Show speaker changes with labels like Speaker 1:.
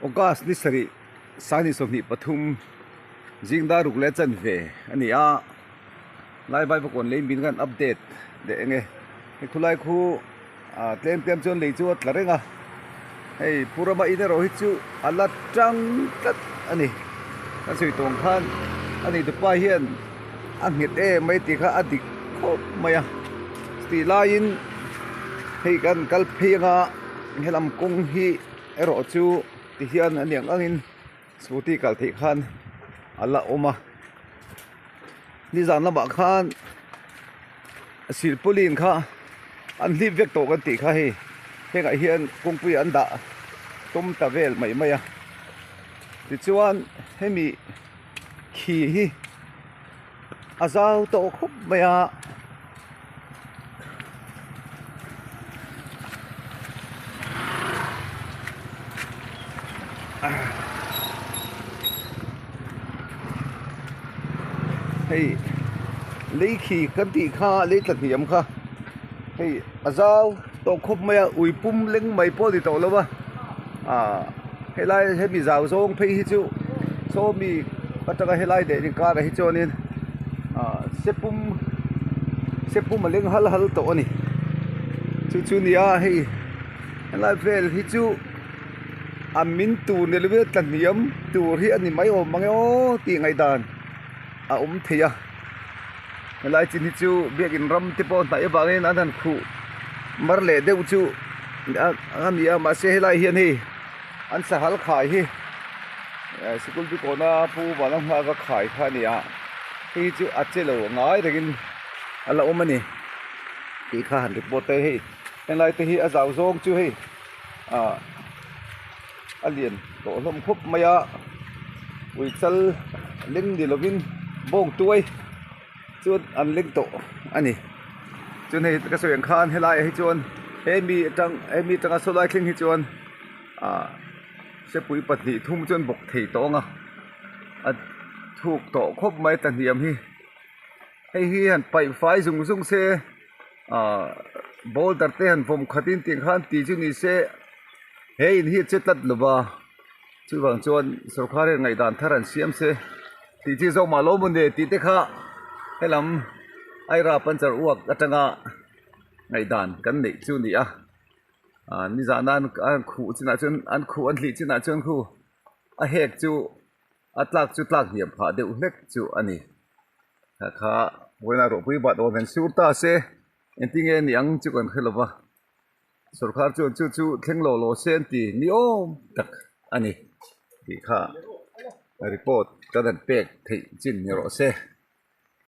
Speaker 1: August ni sari sani somni pathum jingda rukle chan ve ani a lai bai bakon le min gan update de nge he khulai khu tlem tlem chon le chu tlarenga hei purama ina rohit chu ala tang tat ani ka sui tong khan ani tu pa hian angit e mai ti kha adik khop maya sti lain hei kan kalphinga helam kung hi ero chu ti hian aniang angin smuti kal thi khan ala oma ni zan lama khan silpulin kha an li vek to kan ti kha hi henga hian kungpui an da tum ta vel mai maya ti chuan hemi khi hi azau to khup maya hei lấy khi kan ti kha lấy tlat hiam kha hei azau to khup maya ui pum leng mai po di to lowa helai hemi zau zong phei hi chu so mi ataka helai de ni ka ra hi chonin sepum leng hal hal to ani chu nia hei helai vel hi chu amin tu ne lewe tlan niam tu hi ani mai o mangeo ti ngai dan theya helai chin hi chu biakin ram te pon ta ebangin anan khu marle deu chu ania ma se helai hian hi an sa hal khai hi sikul bi kona pu balang ma ga khai kha nia hi chu achelo ngai dagin ala omani ti kha han report te hi helai te hi azau zong chu hi alien to lom khup maya ui chal ling di lovin bong tuai chuan an ling to ani chun hei ka soyang khan helai hi chuan emi tanga solai thing hi chuan se pui patni thum chuan bok thei tonga thuk to khop mai tan hiam hi hi han pai fai zung se bol dar te han vom khatin ting khan ti chu ni se hei hi chetlat lova chu wang chuan sarkar ngai dan tharan siam se ti chi zo ma lo mun de ti te kha helam aira panchar uak atanga ngai dan kan nei chu ni ni za nan an khu china chun an khu an hli china chun khu a hek chu atlak chu tlak hiam pha deuh hlek chu ani kha wena ro pui ba do men surta se entinge niang chu kan khelova sarkar chu thlenglo lo sen ti ni om tak ani ti kha report kadan pek thei chin ni ro se